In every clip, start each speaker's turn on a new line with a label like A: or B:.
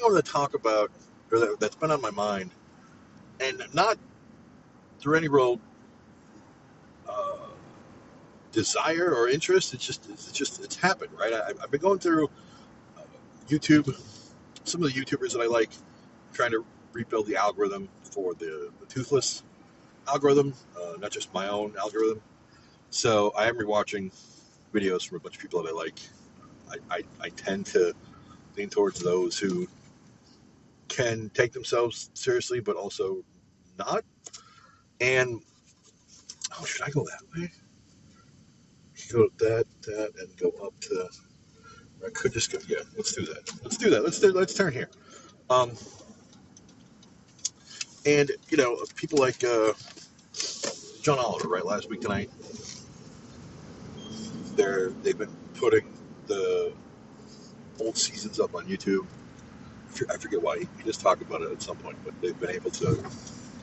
A: I wanted to talk about, or that's been on my mind, and not through any real uh, desire or interest. It's happened, right? I've been going through uh, YouTube, some of the YouTubers that I like, trying to rebuild the algorithm for the toothless algorithm, not just my own algorithm. So I am rewatching videos from a bunch of people that I like. I tend to lean towards those who can take themselves seriously, but also not. And oh, should I go that way? Go that, and go up to. I could just go. Yeah, let's do that. Let's do that. Let's turn here. Um, and people like John Oliver, right? Last week tonight, they've been putting the old seasons up on YouTube. I forget why. He just talked about it at some point, but they've been able to.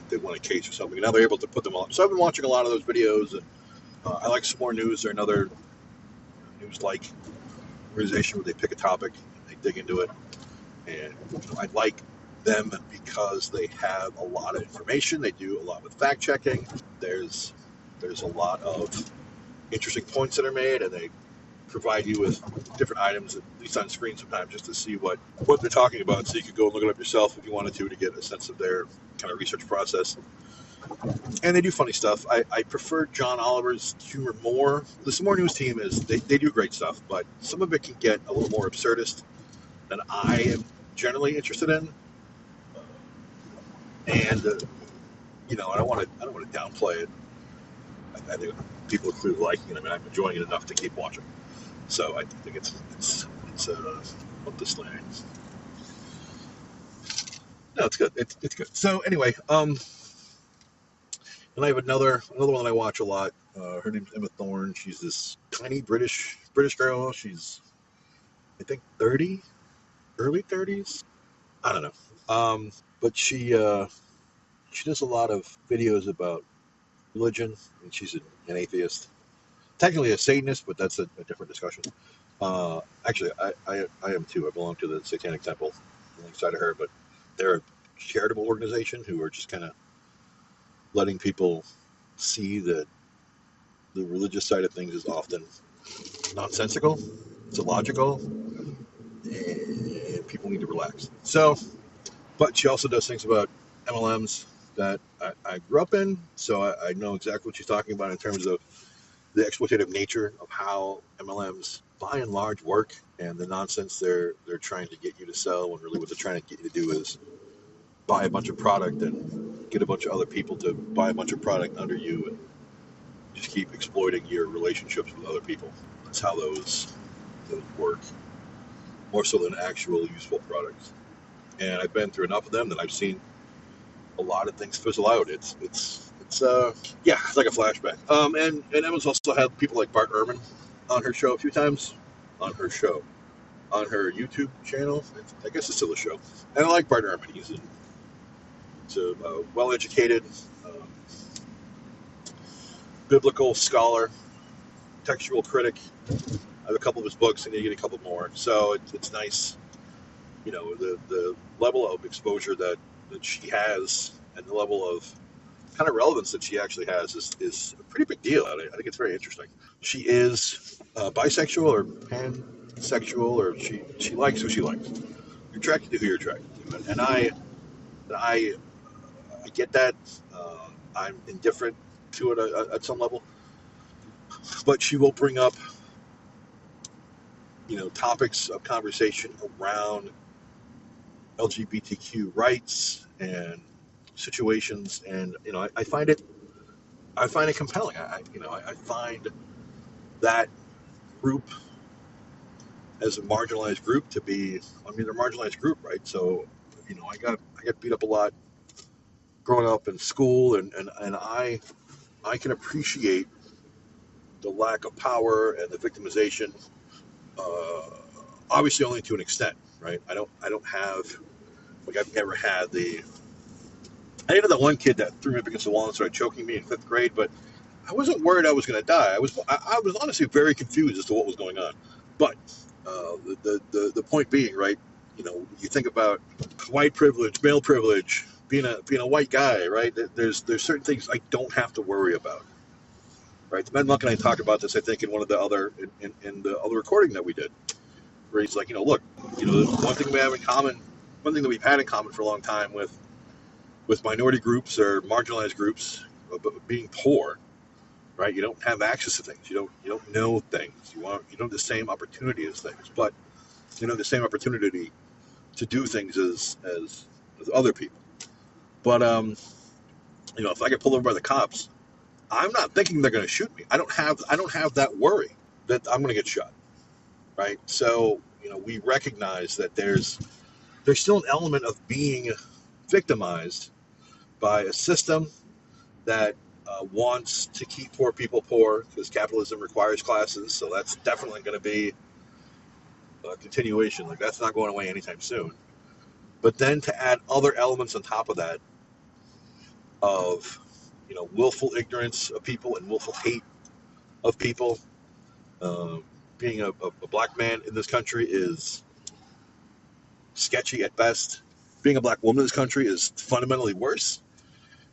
A: They won a case or something, and now they're able to put them on. So I've been watching a lot of those videos, and I like Some More News. They're another news-like organization where they pick a topic and they dig into it. And I like them because they have a lot of information. They do a lot with fact checking. There's a lot of interesting points that are made, and they provide you with different items, at least on screen sometimes, just to see what they're talking about, so you could go and look it up yourself if you wanted to get a sense of their kind of research process. And they do funny stuff. I prefer John Oliver's humor more. The Some More News team they do great stuff, but some of it can get a little more absurdist than I am generally interested in. And I don't want to downplay it. I think people are clearly liking it. I mean, I'm enjoying it enough to keep watching. So I think it's up this line. No, it's good. It's good. So anyway, and I have another one that I watch a lot. Her name's Emma Thorne. She's this tiny British girl. She's, I think, 30, early 30s. I don't know. But she does a lot of videos about religion, and she's an atheist. Technically a Satanist, but that's a different discussion. Actually, I am too. I belong to the Satanic Temple alongside of her, but they're a charitable organization who are just kind of letting people see that the religious side of things is often nonsensical, it's illogical, and people need to relax. So, but she also does things about MLMs that I grew up in, so I know exactly what she's talking about in terms of the exploitative nature of how MLMs by and large work, and the nonsense they're trying to get you to sell, when really what they're trying to get you to do is buy a bunch of product and get a bunch of other people to buy a bunch of product under you, and just keep exploiting your relationships with other people. That's how those work, more so than actual useful products. And I've been through enough of them that I've seen a lot of things fizzle out. It's like a flashback. And Emma's also had people like Bart Ehrman on her show a few times. On her YouTube channel. I guess it's still a show. And I like Bart Ehrman. He's a well-educated biblical scholar, textual critic. I have a couple of his books, and you get a couple more. So it's nice, the level of exposure that she has, and the level of kind of relevance that she actually has is a pretty big deal. I think it's very interesting. She is bisexual or pansexual, or she likes who she likes. You're attracted to who you're attracted to, and I get that. I'm indifferent to it at some level, but she will bring up topics of conversation around LGBTQ rights and situations, and I find it compelling. I find that group as a marginalized group to be, they're a marginalized group, right? So I got beat up a lot growing up in school, and I can appreciate the lack of power and the victimization, obviously only to an extent, right? I don't have, I've never had I had that one kid that threw me up against the wall and started choking me in 5th grade, but I wasn't worried I was going to die. I was honestly very confused as to what was going on. But the point being, right, You think about white privilege, male privilege, being a white guy, right? There's certain things I don't have to worry about, right? The Ben Monk and I talked about this, I think, in one of the other in the other recording that we did, where he's like, look, one thing we have in common, one thing that we've had in common for a long time with minority groups or marginalized groups, being poor, right? You don't have access to things. You don't know things. You don't have the same opportunity as things, but the same opportunity to do things as other people. But if I get pulled over by the cops, I'm not thinking they're going to shoot me. I don't have that worry that I'm going to get shot, right? So we recognize that there's still an element of being victimized by a system that wants to keep poor people poor, because capitalism requires classes. So that's definitely going to be a continuation. Like, that's not going away anytime soon. But then to add other elements on top of that of willful ignorance of people and willful hate of people. Being a black man in this country is sketchy at best. Being a black woman in this country is fundamentally worse.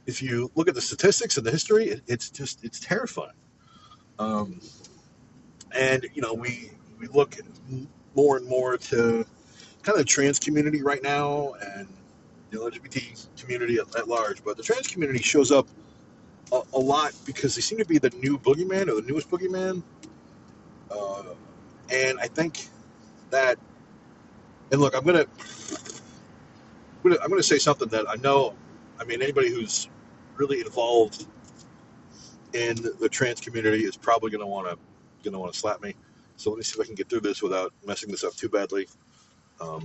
A: If you look at the statistics and the history, it's terrifying. And we look more and more to kind of the trans community right now, and the LGBT community at large. But the trans community shows up a lot because they seem to be the new boogeyman, or the newest boogeyman. And I think that, and look, I'm gonna say something that I know. I mean, anybody who's really involved in the trans community is probably gonna want to slap me. So let me see if I can get through this without messing this up too badly. There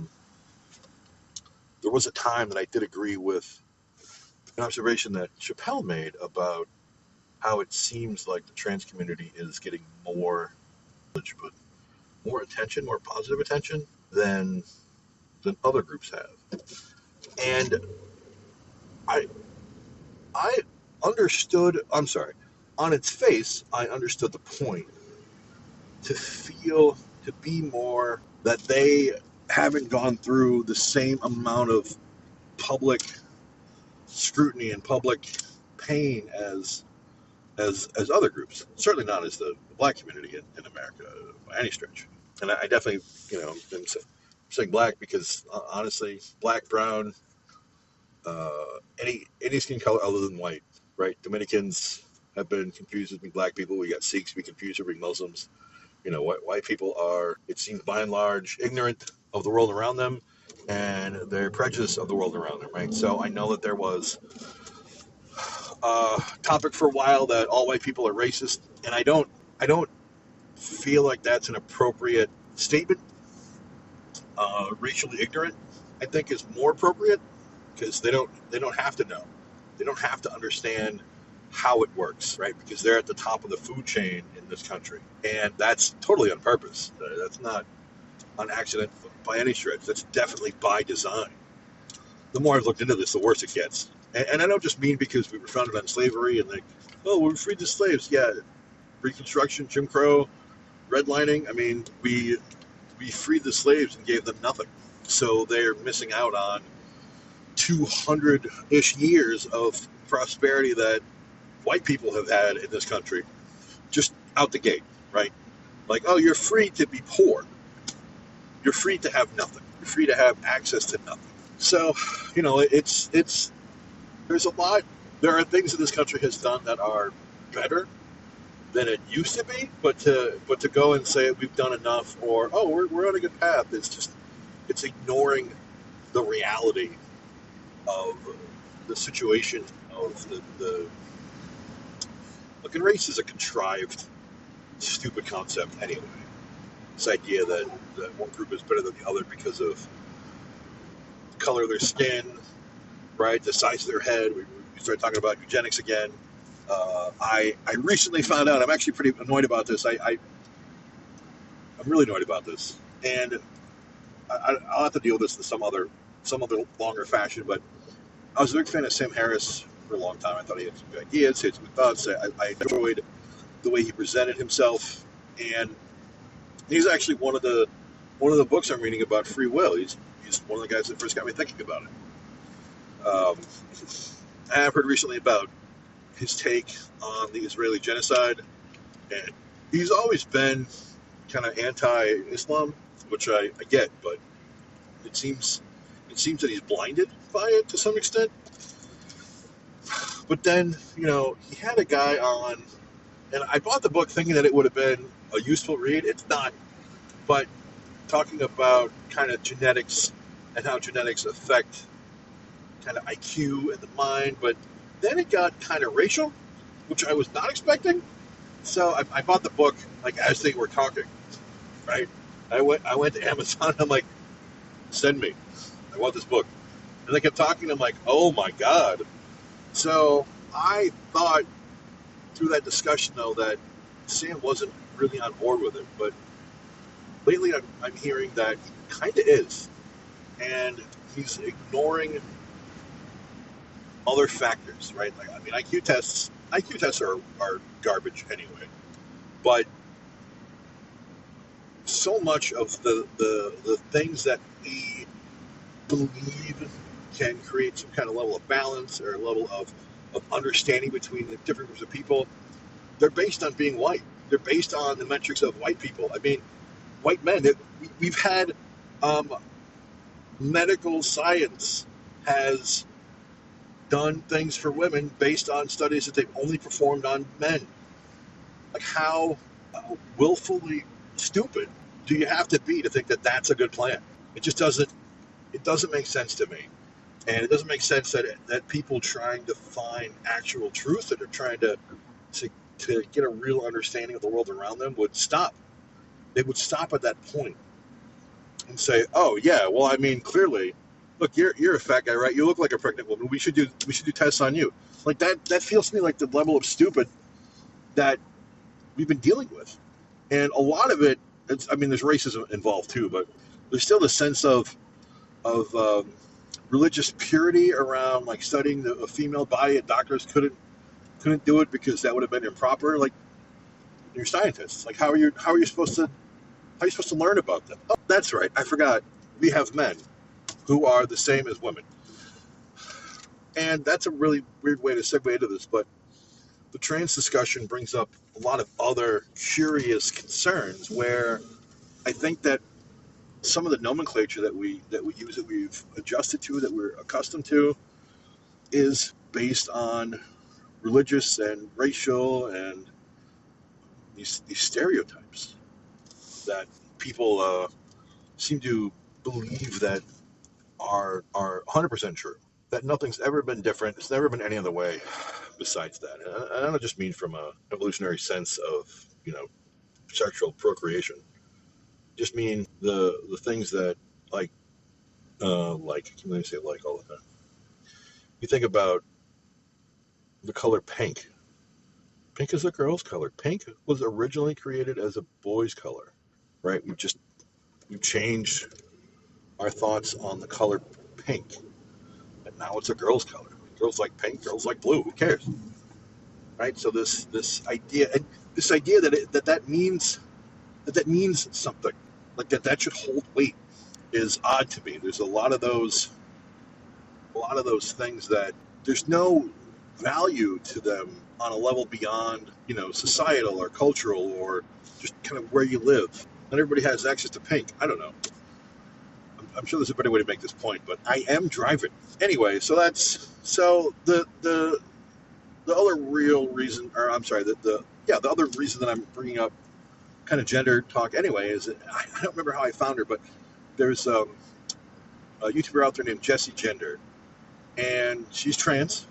A: was a time that I did agree with an observation that Chappelle made about how it seems like the trans community is getting more attention, more positive attention than other groups have. And I understood, I'm sorry, on its face, I understood the point. To be more that they haven't gone through the same amount of public scrutiny and public pain as other groups. Certainly not as the black community in America by any stretch. And I definitely, am saying black because honestly, black, brown, any skin color other than white, right? Dominicans have been confused as being black people. We got Sikhs be confused as being Muslims. White people are, it seems by and large, ignorant of the world around them, and they're prejudiced of the world around them, right? So I know that there was a topic for a while that all white people are racist, and I don't feel like that's an appropriate statement. Racially ignorant, I think, is more appropriate, because they don't have to know. They don't have to understand how it works, right? Because they're at the top of the food chain in this country. And that's totally on purpose. That's not on accident by any stretch. That's definitely by design. The more I've looked into this, the worse it gets. And I don't just mean because we were founded on slavery and we freed the slaves. Yeah, Reconstruction, Jim Crow, redlining. I mean, we freed the slaves and gave them nothing. So they're missing out on 200-ish years of prosperity that white people have had in this country, just out the gate, right? Like, oh, you're free to be poor. You're free to have nothing. You're free to have access to nothing. So, it's there's a lot. There are things that this country has done that are better than it used to be, but to go and say we've done enough, or we're on a good path, it's ignoring the reality of the situation of the look, and race is a contrived, stupid concept anyway. This idea that one group is better than the other because of the color of their skin, right? The size of their head. We started talking about eugenics again. I recently found out, I'm actually pretty annoyed about this. I'm really annoyed about this. And I'll have to deal with this in some other longer fashion, but I was a big fan of Sam Harris for a long time. I thought he had some good ideas, he had some good thoughts. I enjoyed the way he presented himself, and he's actually one of the books I'm reading about free will. He's one of the guys that first got me thinking about it. I've heard recently about his take on the Israeli genocide, and he's always been kind of anti-Islam, which I get, but it seems that he's blinded by it to some extent. But then, he had a guy on, and I bought the book thinking that it would have been a useful read. It's not, but talking about kind of genetics and how genetics affect kind of IQ and the mind, but then it got kind of racial, which I was not expecting. So I bought the book like as they were talking, right? I went to Amazon. I'm like, send me. I want this book. And they kept talking. I'm like, oh my God. So I thought through that discussion, though, that Sam wasn't really on board with it. But lately I'm hearing that he kind of is. And he's ignoring other factors, right? Like, I mean, IQ tests are garbage anyway. But so much of the things that we believe can create some kind of level of balance or a level of understanding between the different groups of people, they're based on being white. They're based on the metrics of white people. I mean, white men, we've had medical science has done things for women based on studies that they've only performed on men. Like, how willfully stupid do you have to be to think that that's a good plan? It just doesn't make sense to me. And it doesn't make sense that people trying to find actual truth, that are trying to get a real understanding of the world around them, would stop. They would stop at that point and say, oh yeah, well, I mean, clearly, look, you're a fat guy, right? You look like a pregnant woman. We should do tests on you. Like, that feels to me like the level of stupid that we've been dealing with. And a lot of it, there's racism involved too, but there's still the sense of religious purity around, like, studying a female body, and doctors couldn't do it because that would have been improper. Like, you're scientists. Like, how are you supposed to learn about them? Oh, that's right. I forgot. We have men who are the same as women. And that's a really weird way to segue into this, but the trans discussion brings up a lot of other curious concerns where I think that some of the nomenclature that we use, that we've adjusted to, that we're accustomed to, is based on religious and racial and these stereotypes that people seem to believe that are 100% true. That nothing's ever been different. It's never been any other way besides that. And I don't just mean from an evolutionary sense of, sexual procreation. Just mean the things that, like, let me say like all the time. You think about the color pink. Pink is a girl's color. Pink was originally created as a boy's color, right? We've changed our thoughts on the color pink, and now it's a girl's color. Girls like pink, girls like blue. Who cares, right? So this idea that means something, like that should hold weight, is odd to me. There's a lot of those things that there's no value to them on a level beyond, societal or cultural or just kind of where you live. Not everybody has access to pink. I don't know. I'm sure there's a better way to make this point, but I am driving. Anyway, so the other real reason, or I'm sorry, the other reason that I'm bringing up kind of gender talk anyway is that I don't remember how I found her, but there's a YouTuber out there named Jessie Gender, and she's trans,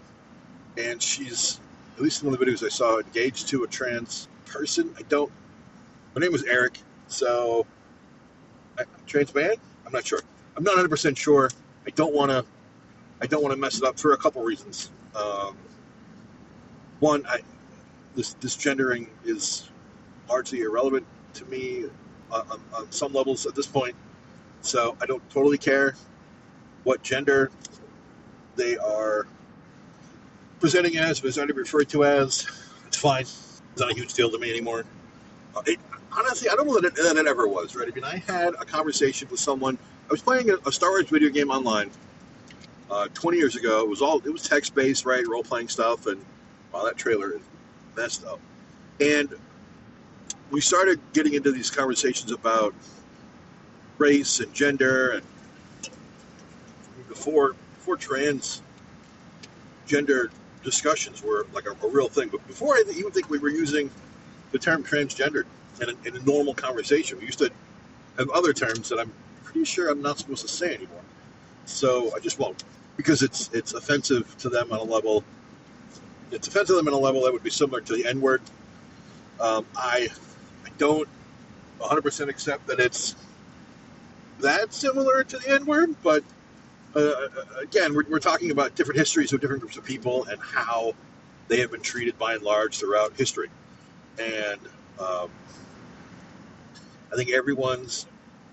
A: and she's, at least in one of the videos I saw, engaged to a trans person. Her name was Eric, so trans man? I'm not sure. I'm not 100% sure. I don't want to mess it up for a couple reasons. One, this gendering is largely irrelevant to me on some levels at this point, so I don't totally care what gender they are presenting as, presenting, referred to as. It's fine. It's not a huge deal to me anymore. Honestly, I don't know that it ever was, right? I mean, I had a conversation with someone I was playing a Star Wars video game online 20 years ago. It was text based, right? Role playing stuff, and wow, that trailer is messed up. And we started getting into these conversations about race and gender, and before transgender discussions were like a real thing. But before I even think we were using the term transgender in a normal conversation, we used to have other terms that I'm pretty sure I'm not supposed to say anymore. So I just won't, because it's offensive to them on a level. It's offensive to them on a level that would be similar to the N-word. I don't 100% accept that it's that similar to the N-word, but again, we're talking about different histories of different groups of people and how they have been treated by and large throughout history. And I think everyone's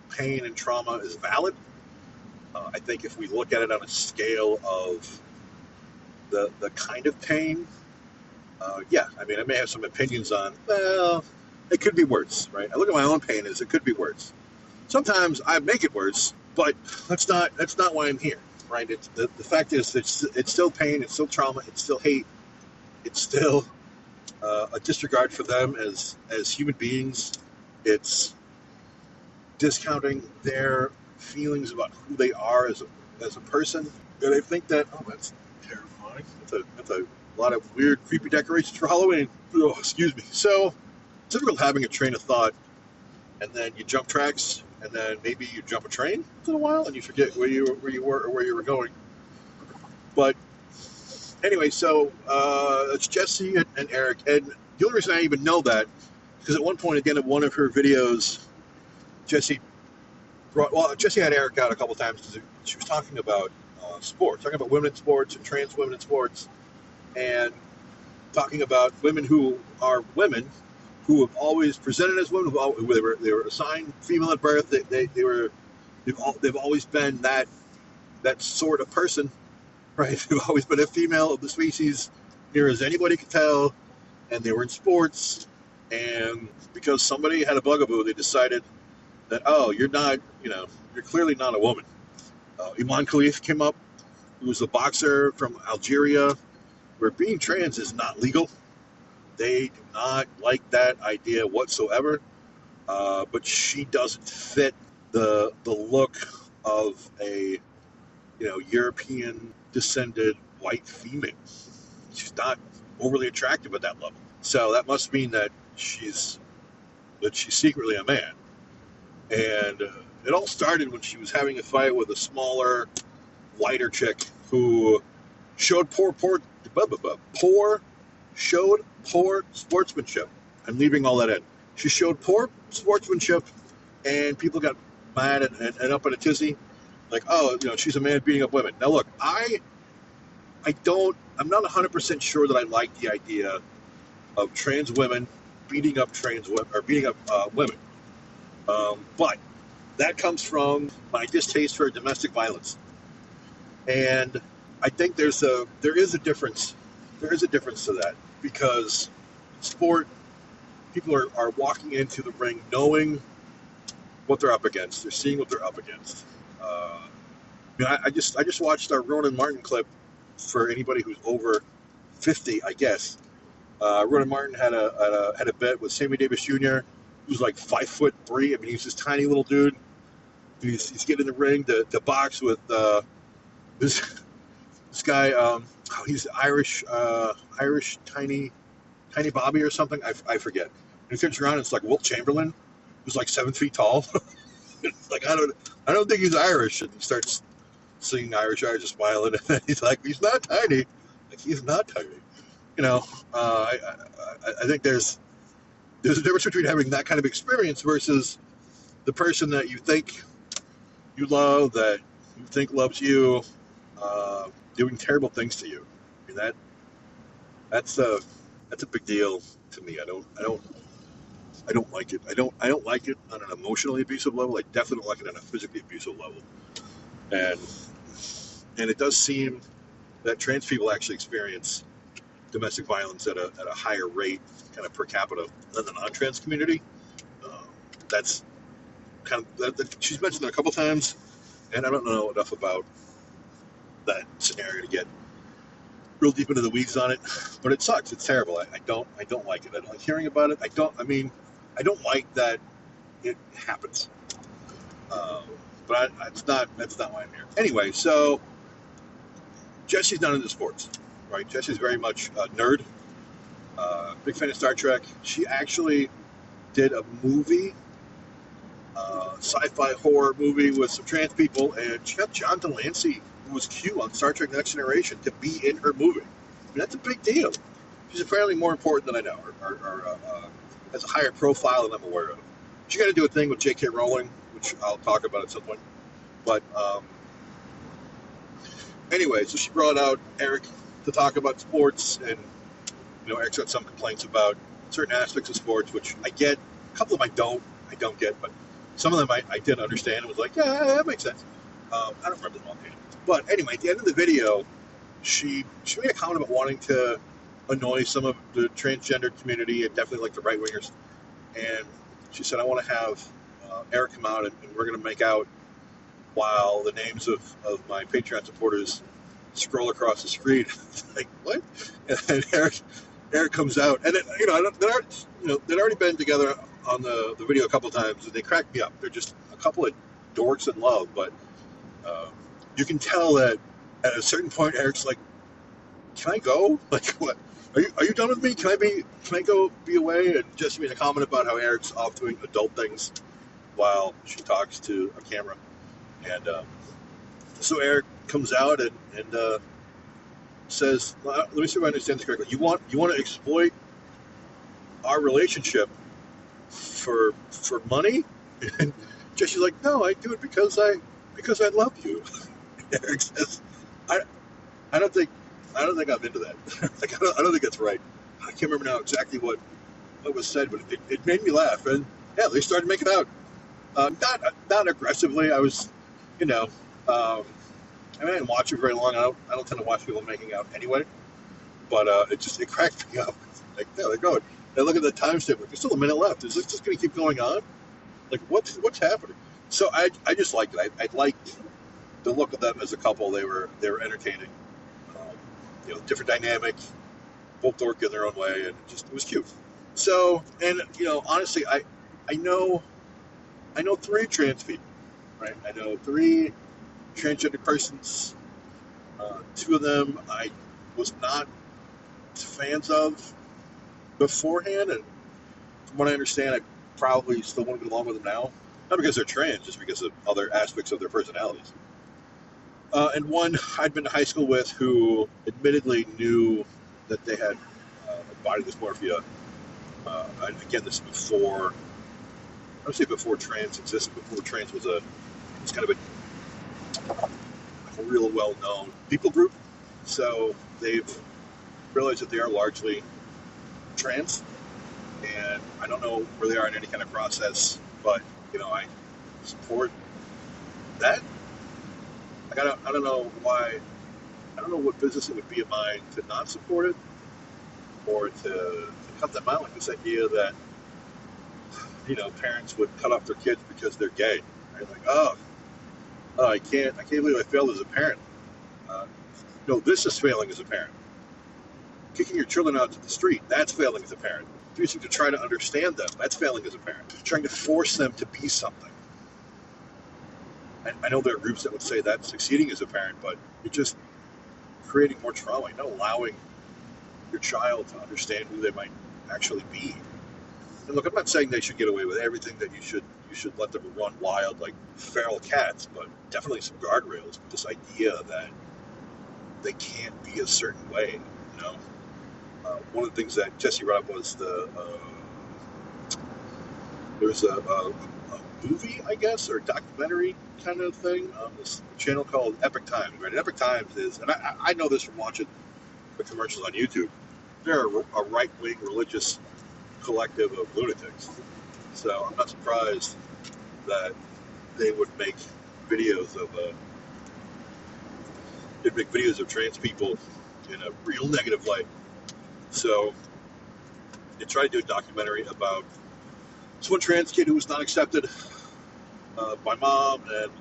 A: pain and trauma is valid. I think if we look at it on a scale of the kind of pain, yeah, I mean, I may have some opinions on, well, it could be worse, right? I look at my own pain as it could be worse. Sometimes I make it worse, but that's not why I'm here, right? It's the fact is that it's still pain, it's still trauma, it's still hate, it's still a disregard for them as human beings. It's discounting their feelings about who they are as a person. And I think that, oh, that's terrifying. That's a lot of weird, creepy decorations for Halloween. Oh, excuse me. So it's difficult having a train of thought, and then you jump tracks, and then maybe you jump a train once in a while, and you forget where you were or where you were going. But anyway, so it's Jessie and Eric, and the only reason I even know that because at one point, again, in one of her videos, Jessie had Eric out a couple times because she was talking about sports, talking about women in sports and trans women in sports, and talking about women who are women who have always presented as women, they were assigned female at birth. They've always been that sort of person, right? They've always been a female of the species, near as anybody could tell, and they were in sports. And because somebody had a bugaboo, they decided that, oh, you're clearly not a woman. Iman Khalif came up, who was a boxer from Algeria, where being trans is not legal. They do not like that idea whatsoever. But she doesn't fit the look of a European descended white female. She's not overly attractive at that level. So that must mean that she's secretly a man. And it all started when she was having a fight with a smaller, whiter chick who showed poor sportsmanship. I'm leaving all that in. She showed poor sportsmanship, and people got mad and up in a tizzy, like, oh, she's a man beating up women. Now look, I'm not 100% sure that I like the idea of trans women beating up women. But that comes from my distaste for domestic violence. And I think there is a difference. There is a difference to that, because sport, people are walking into the ring knowing what they're up against. They're seeing what they're up against. I just watched our Ronan Martin clip for anybody who's over 50, I guess. Ronan Martin had a bet with Sammy Davis Jr., who's like 5'3". I mean, he's this tiny little dude. He's getting in the ring to box with this guy. He's Irish tiny Bobby or something. I forget. And he turns around and it's like Wilt Chamberlain, who's like 7 feet tall. It's like, I don't think he's Irish. And he starts singing Irish, just smiling. And then he's like, he's not tiny. Like, he's not tiny. I think there's a difference between having that kind of experience versus the person that you think you love, that you think loves you, doing terrible things to you. I mean, that's a big deal to me. I don't like it. I don't like it on an emotionally abusive level. I definitely don't like it on a physically abusive level. And it does seem that trans people actually experience domestic violence at a higher rate, kind of per capita, than the non-trans community. That's kind of she's mentioned that a couple times. And I don't know enough about that scenario to get real deep into the weeds on it, but it sucks. It's terrible. I don't like it. I don't like hearing about it. I don't like that it happens. But that's not why I'm here. Anyway, so Jessie's not into sports, right? Jessie's very much a nerd, big fan of Star Trek. She actually did a movie, sci-fi horror movie with some trans people, and she got John Delancey, who was Q on Star Trek Next Generation, to be in her movie. I mean, that's a big deal. She's apparently more important than I know, or has a higher profile than I'm aware of. She got to do a thing with J.K. Rowling, which I'll talk about at some point. But anyway, so she brought out Eric to talk about sports, and Eric's got some complaints about certain aspects of sports, which I get. A couple of them I don't get, but some of them I did understand. It was like, yeah, that makes sense. I don't remember them all. But anyway, at the end of the video, she made a comment about wanting to annoy some of the transgender community and definitely like the right wingers. And she said, I want to have Eric come out and we're going to make out while the names of my Patreon supporters scroll across the screen. Like, what? And Eric comes out, and they'd already been together on the video a couple of times, and they cracked me up. They're just a couple of dorks in love, but you can tell that at a certain point, Eric's like, "Can I go? Like, what? Are you done with me? Can I go be away?" And Jessie made a comment about how Eric's off doing adult things while she talks to a camera, and so Eric comes out and says, "Let me see if I understand this correctly. You want to exploit our relationship for money?" And Jessie's like, "No, I do it because I love you." Eric says, "I don't think I'm into that. Like, I don't think that's right." I can't remember now exactly what was said, but it made me laugh. And yeah, they started making out. Not aggressively. I was, I didn't watch it very long. I don't tend to watch people making out anyway. But it cracked me up. Like, yeah, they're going. They look at the timestamp. Like, there's still a minute left. Is this just going to keep going on? Like, what's happening? So I just liked it. I liked the look of them as a couple. They were entertaining. Different dynamic, both dork in their own way, and it was cute. So, and honestly, I know 3 trans people, right? I know 3 transgender persons. 2 of them I was not fans of beforehand, and from what I understand, I probably still want to get along with them now. Not because they're trans, just because of other aspects of their personalities. And one I'd been to high school with who admittedly knew that they had body dysmorphia. And again, this is before, I would say before trans existed, before trans was kind of a real well-known people group. So they've realized that they are largely trans, and I don't know where they are in any kind of process, but I support that. Like, I don't know why. I don't know what business it would be of mine to not support it or to cut them out. Like this idea that parents would cut off their kids because they're gay. Right? Like, oh, I can't believe I failed as a parent. No, this is failing as a parent. Kicking your children out to the street, that's failing as a parent. Refusing to try to understand them, that's failing as a parent. Trying to force them to be something. I know there are groups that would say that's succeeding as a parent, but you're just creating more trauma. You're not allowing your child to understand who they might actually be. And look, I'm not saying they should get away with everything, that you should let them run wild like feral cats, but definitely some guardrails with this idea that they can't be a certain way. One of the things that Jessie brought up was there's a movie, I guess, or documentary kind of thing on this channel called Epic Times. Right? And Epic Times is, and I know this from watching the commercials on YouTube, they're a right-wing religious collective of lunatics. So I'm not surprised that they would make videos of trans people in a real negative light. So they tried to do a documentary about this one trans kid who was not accepted by mom, and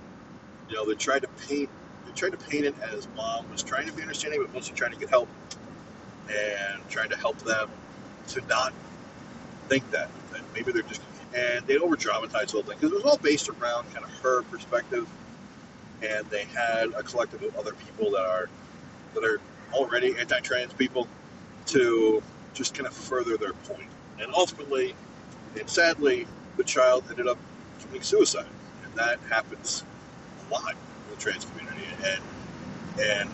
A: They tried to paint it as mom was trying to be understanding, but mostly trying to get help and trying to help them to not think that maybe they're just, and they over dramatize the whole thing because it was all based around kind of her perspective, and they had a collective of other people that are already anti-trans people to just kind of further their point. And ultimately, and sadly, the child ended up committing suicide, and that happens a lot in the trans community. And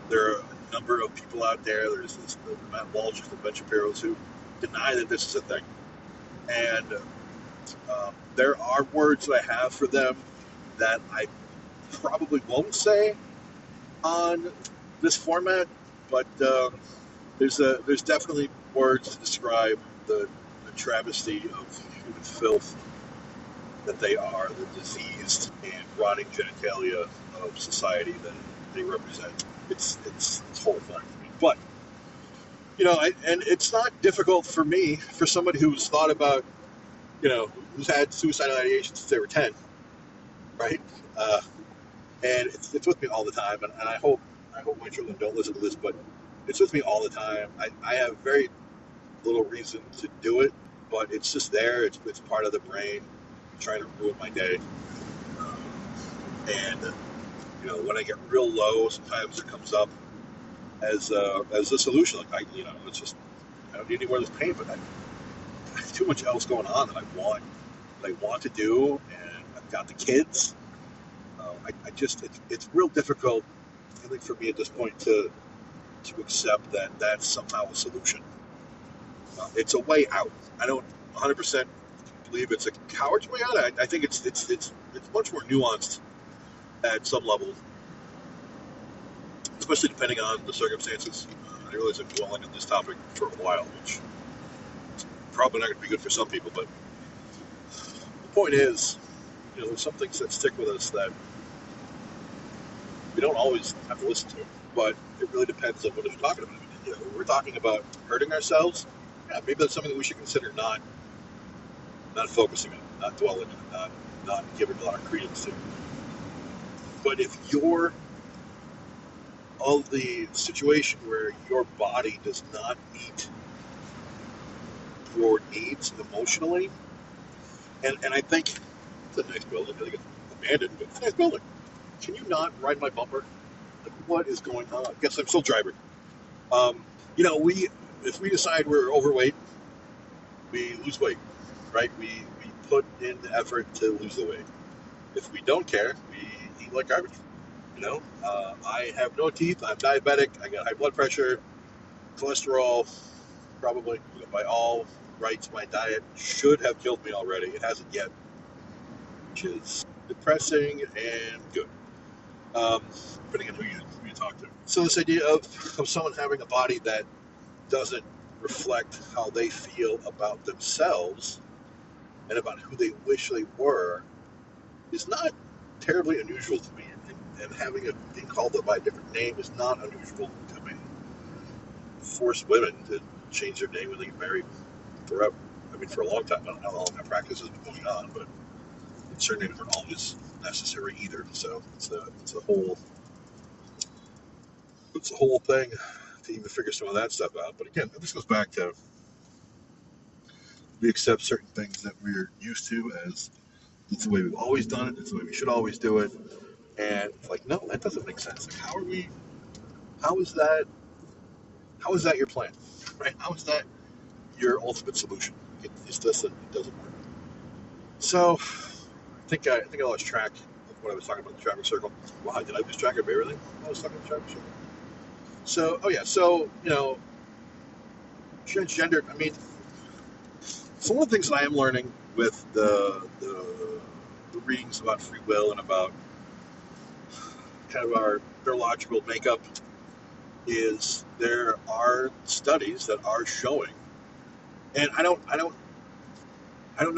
A: there are a number of people out there. There's the Matt Walsh's, the Ben Shapiro's, who deny that this is a thing. And there are words that I have for them that I probably won't say on this format, but there's definitely words to describe the travesty of human filth that they are, the diseased and rotting genitalia of society that they represent. It's horrifying to me. But and it's not difficult for me, for somebody who's thought about, who's had suicidal ideation since they were 10, right? And it's with me all the time, and I hope my children don't listen to this, but it's with me all the time. I have very little reason to do it, but it's just there. It's part of the brain trying to ruin my day. And when I get real low, sometimes it comes up as a solution. Like it's just, I don't need any more of this pain, but I have too much else going on that I want to do, and I've got the kids. It's real difficult, I think, for me at this point to accept that that's somehow a solution. It's a way out. I don't 100% believe it's a coward's way out. I think it's much more nuanced at some level, especially depending on the circumstances. I realize I'm dwelling on this topic for a while, which is probably not going to be good for some people, but the point is, there's some things that stick with us that we don't always have to listen to, but it really depends on what we're talking about. When we're talking about hurting ourselves, yeah, maybe that's something that we should consider not focusing on, not dwelling on, not giving a lot of credence to. But if you're of the situation where your body does not meet your needs emotionally, and I think it's a nice building, I think it's abandoned, but it's a nice building. Can you not ride my bumper? Like, what is going on? I guess I'm still driving. If we decide we're overweight, we lose weight, right? We put in the effort to lose the weight. If we don't care, we eat like garbage. I have no teeth. I'm diabetic. I got high blood pressure, cholesterol. Probably, by all rights, my diet should have killed me already. It hasn't yet, which is depressing and good. Depending on who you talk to. So this idea of someone having a body that doesn't reflect how they feel about themselves and about who they wish they were is not terribly unusual to me. And having it being called by a different name is not unusual to me. Force women to change their name when they get married forever. I mean, for a long time. I don't know how long that practice has been going on, but certain names aren't always necessary either. So it's a whole thing to even figure some of that stuff out. But again, this goes back to we accept certain things that we're used to as it's the way we've always done it. It's the way we should always do it. And it's like, no, that doesn't make sense. Like, how is that your plan? Right? How is that your ultimate solution? It doesn't work. So I think I lost track of what I was talking about in the traffic circle. Wow, did I lose track of everything? I was talking about the traffic circle. So transgender. I mean, so one of the things that I am learning with the readings about free will and about kind of our neurological makeup is there are studies that are showing, and I don't know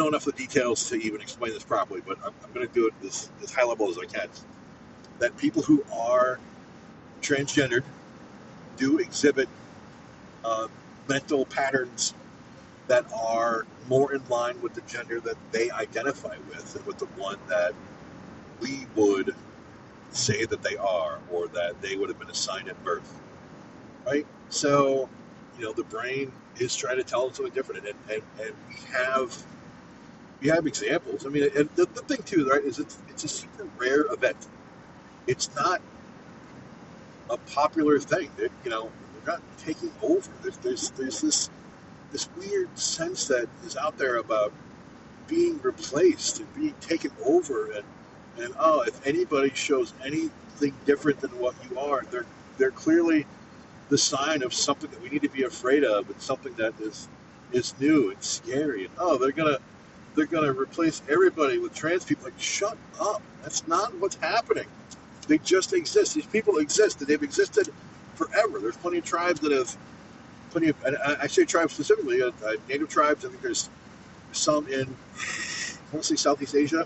A: enough of the details to even explain this properly, but I'm going to do it as high level as I can, that people who are transgendered do exhibit mental patterns that are more in line with the gender that they identify with and with the one that we would say that they are, or that they would have been assigned at birth, right? So, the brain is trying to tell us something different, and we have examples. I mean, and the thing too, right, is it's a super rare event. It's not a popular thing. They're not taking over. There's this weird sense that is out there about being replaced and being taken over, and if anybody shows anything different than what you are, they're clearly the sign of something that we need to be afraid of, and something that is new and scary. And they're gonna replace everybody with trans people. Like, shut up! That's not what's happening. They just exist. These people exist, and they've existed forever. There's plenty of tribes that have and I say tribes specifically, native tribes. I think there's some in, I want to say, Southeast Asia,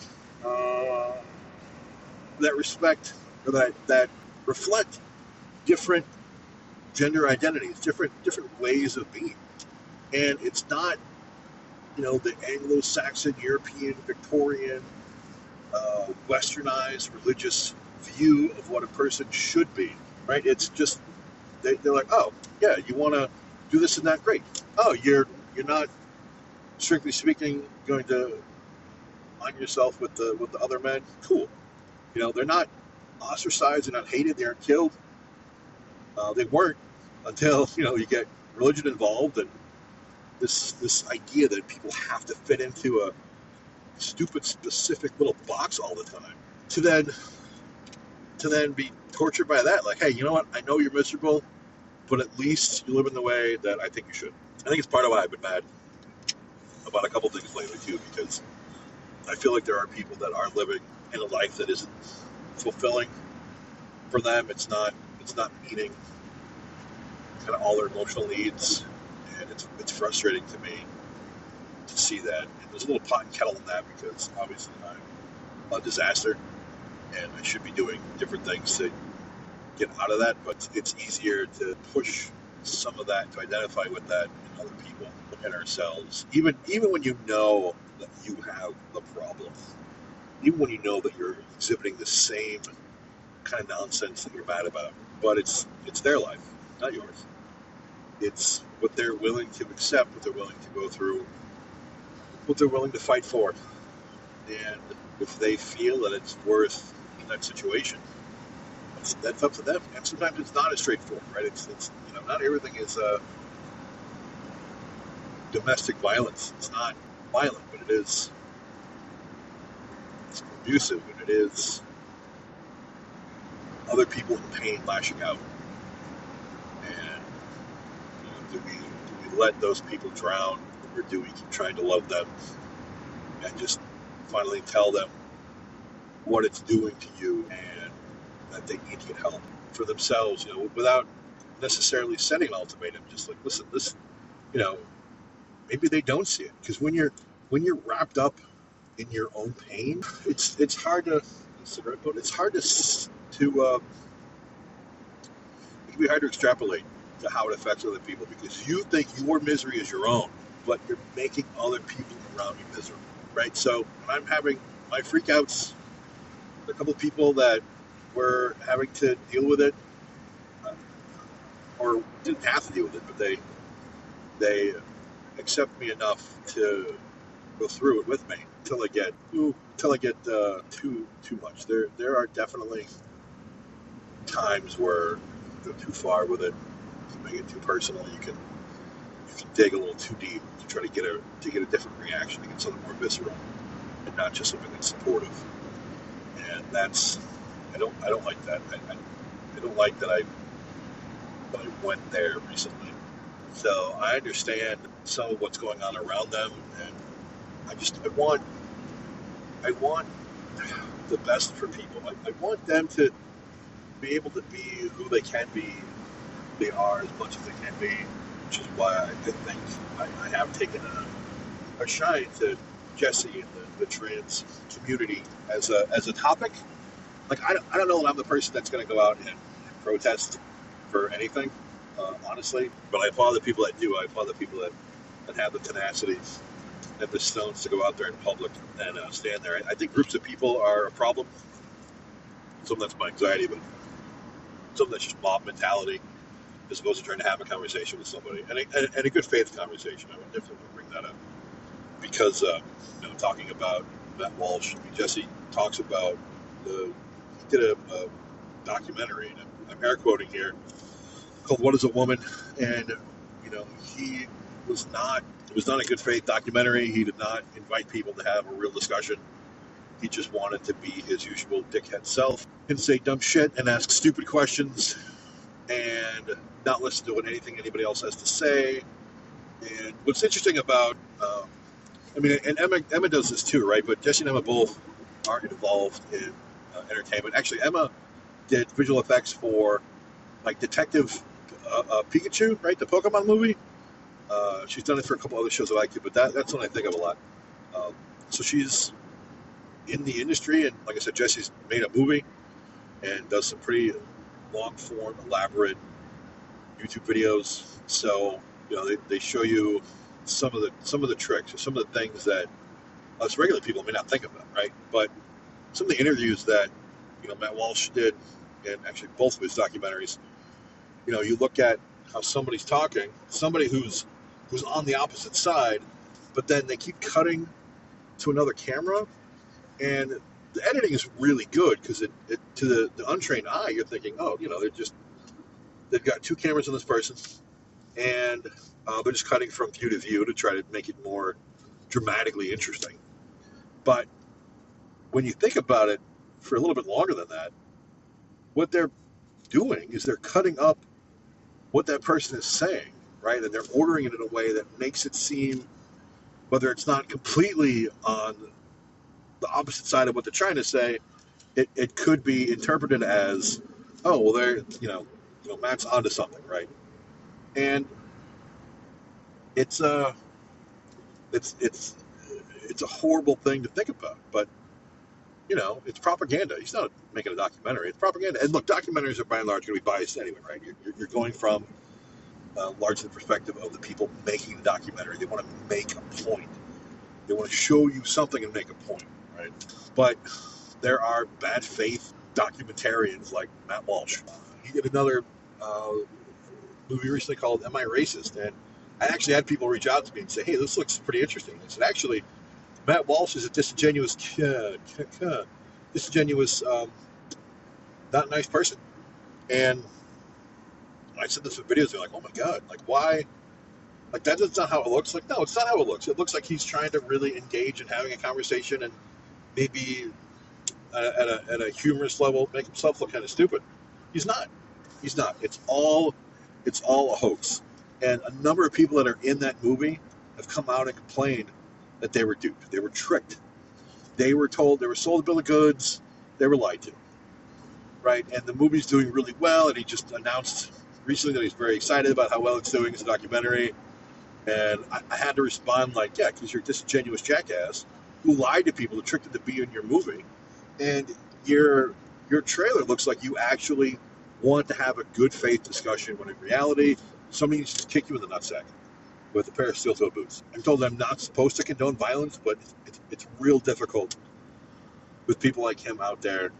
A: that respect, or that reflect different gender identities, different ways of being. And it's not, the Anglo-Saxon, European, Victorian, westernized religious view of what a person should be, right? It's just, they're like, oh, yeah, you want to do this and that, great. Oh, you're not, strictly speaking, going to align yourself with the other men, cool. They're not ostracized, they're not hated, they aren't killed. They weren't until, you get religion involved, and this idea that people have to fit into a stupid specific little box all the time, to then be tortured by that. Like, hey, you know what? I know you're miserable, but at least you live in the way that I think you should. I think it's part of why I've been mad about a couple things lately too, because I feel like there are people that are living in a life that isn't fulfilling for them. It's not meeting kind of all their emotional needs, and it's frustrating to me to see that. And there's a little pot and kettle in that, because obviously I'm a disaster, and I should be doing different things to get out of that. But it's easier to push some of that, to identify with that in other people and ourselves. Even when you know that you have the problem, even when you know that you're exhibiting the same kind of nonsense that you're mad about, but it's their life, not yours. It's what they're willing to accept, what they're willing to go through, what they're willing to fight for. And if they feel that it's worth that situation, that's up to them. And sometimes it's not as straightforward, right? It's not everything is domestic violence. It's not violent, but it's abusive, and it is other people in pain lashing out. And do we let those people drown, or do we keep trying to love them and just finally tell them what it's doing to you, and that they need to get help for themselves, without necessarily setting an ultimatum? Just like, listen, this, maybe they don't see it, because when you're wrapped up in your own pain, it's hard to, it's hard to it can be hard to extrapolate to how it affects other people, because you think your misery is your own, but you're making other people around you miserable, right? So when I'm having my freakouts, a couple of people that were having to deal with it, or didn't have to deal with it, but they accept me enough to go through it with me until I get too much. There are definitely times where you go too far with it, you make it too personal. You can dig a little too deep to try to get a different reaction, to get something more visceral, and not just something that's supportive. And that's, I don't like that. I don't like that I went there recently. So I understand some of what's going on around them, and I want the best for people. I want them to be able to be who they can be, who they are, as much as they can be, which is why I think I have taken a shine to Jessie and the trans community as a topic. Like, I don't know that I'm the person that's going to go out and protest for anything, honestly, but I applaud the people that do. I applaud the people that have the tenacity and the stones to go out there in public and stand there. I think groups of people are a problem some of that's my anxiety, but some of that's just mob mentality, as opposed to trying to have a conversation with somebody, and a good faith conversation. I would definitely bring that up because talking about Matt Walsh, I mean, Jessie talks about he did a documentary, and I'm air quoting here, called "What Is a Woman," and he was not. It was not a good faith documentary. He did not invite people to have a real discussion. He just wanted to be his usual dickhead self and say dumb shit and ask stupid questions and not listen to anything anybody else has to say. And what's interesting about, and Emma does this too, right? But Jessie and Emma both are involved in entertainment. Actually, Emma did visual effects for like Detective Pikachu, right? The Pokemon movie. She's done it for a couple other shows that I like, but that's what I think of a lot. So she's in the industry, and like I said, Jessie's made a movie and does some pretty long-form, elaborate YouTube videos. So they show you some of the tricks or some of the things that us regular people may not think about, right? But some of the interviews that Matt Walsh did, and actually both of his documentaries, you look at how somebody's talking, somebody who's on the opposite side, but then they keep cutting to another camera, and the editing is really good because it to the untrained eye, you're thinking, oh, they've got two cameras on this person, and they're just cutting from view to view to try to make it more dramatically interesting. But when you think about it for a little bit longer than that, what they're doing is they're cutting up what that person is saying, right? And they're ordering it in a way that makes it seem, whether it's not completely on the opposite side of what they're trying to say, it could be interpreted as, oh, well, they're, Matt's onto something, right? And it's a horrible thing to think about, but it's propaganda. He's not making a documentary; it's propaganda. And look, documentaries are by and large going to be biased anyway, right? You're going from largely the perspective of the people making the documentary. They want to make a point. They want to show you something and make a point, right? But there are bad faith documentarians like Matt Walsh. He did another movie recently called "Am I Racist?" And I actually had people reach out to me and say, "Hey, this looks pretty interesting." I said, "Actually, Matt Walsh is a disingenuous, not nice person." And I said this in videos. They're like, "Oh my god, like why? Like that's not how it looks." Like, no, it's not how it looks. It looks like he's trying to really engage in having a conversation and maybe at a humorous level make himself look kind of stupid. He's not. He's not. It's all a hoax. And a number of people that are in that movie have come out and complained that they were duped. They were tricked. They were told, they were sold a bill of goods. They were lied to. Right? And the movie's doing really well, and he just announced recently that he's very excited about how well it's doing as a documentary. And I had to respond like, yeah, because you're a disingenuous jackass who lied to people, who tricked them to be in your movie. And your trailer looks like you actually want to have a good faith discussion when in reality, somebody needs to kick you in the nutsack with a pair of steel-toe boots. I'm told I'm not supposed to condone violence, but it's real difficult with people like him out there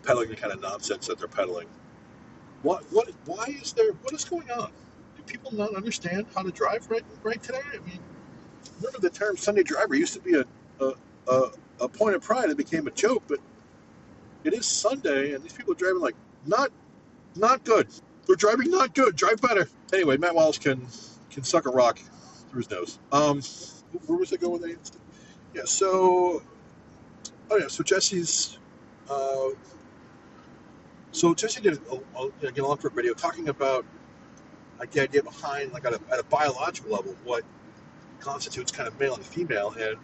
A: peddling the kind of nonsense that they're peddling. Why is going on? Do people not understand how to drive right today? I mean, remember the term Sunday driver used to be a point of pride. It became a joke, but it is Sunday, and these people are driving like not good. They're driving not good. Drive better. Anyway, Matt Walsh can suck a rock through his nose. Where was I going with that? Yeah. So Jessie's. So Jessie did a long form video talking about like the idea behind, like at a biological level, what constitutes kind of male and female, and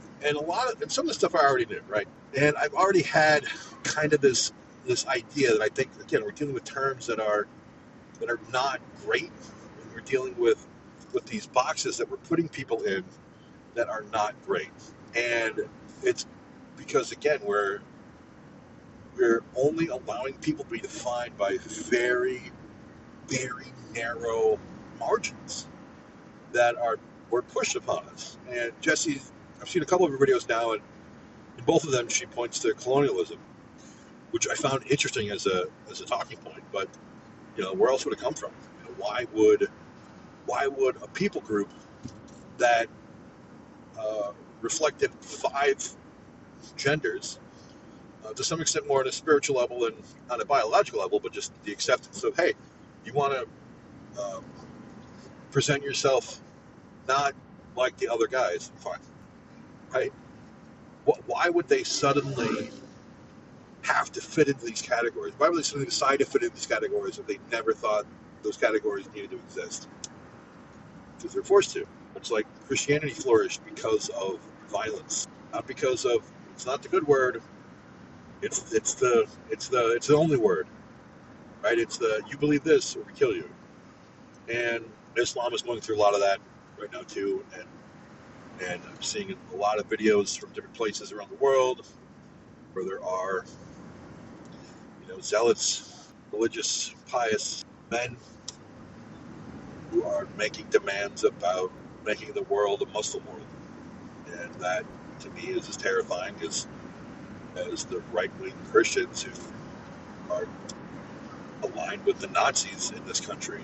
A: some of the stuff I already knew, right? And I've already had kind of this idea that I think, again, we're dealing with terms that are not great, and we're dealing with these boxes that we're putting people in that are not great. And it's because, again, we're only allowing people to be defined by very, very narrow margins that were pushed upon us. And Jessie, I've seen a couple of her videos now, and in both of them she points to colonialism. which I found interesting as a talking point. But where else would it come from? Why would a people group that reflected 5 genders, to some extent more on a spiritual level than on a biological level, but just the acceptance of, hey, you want to present yourself not like the other guys, fine, right? Why would they suddenly have to fit into these categories? Why would they suddenly decide to fit into these categories if they never thought those categories needed to exist? Because they're forced to. It's like Christianity flourished because of violence, not because of, it's not the good word. It's the only word, right? It's the, you believe this or we kill you. And Islam is going through a lot of that right now too, and I'm seeing a lot of videos from different places around the world where there are, zealots, religious, pious men who are making demands about making the world a Muslim world, and that to me is as terrifying as the right-wing Christians who are aligned with the Nazis in this country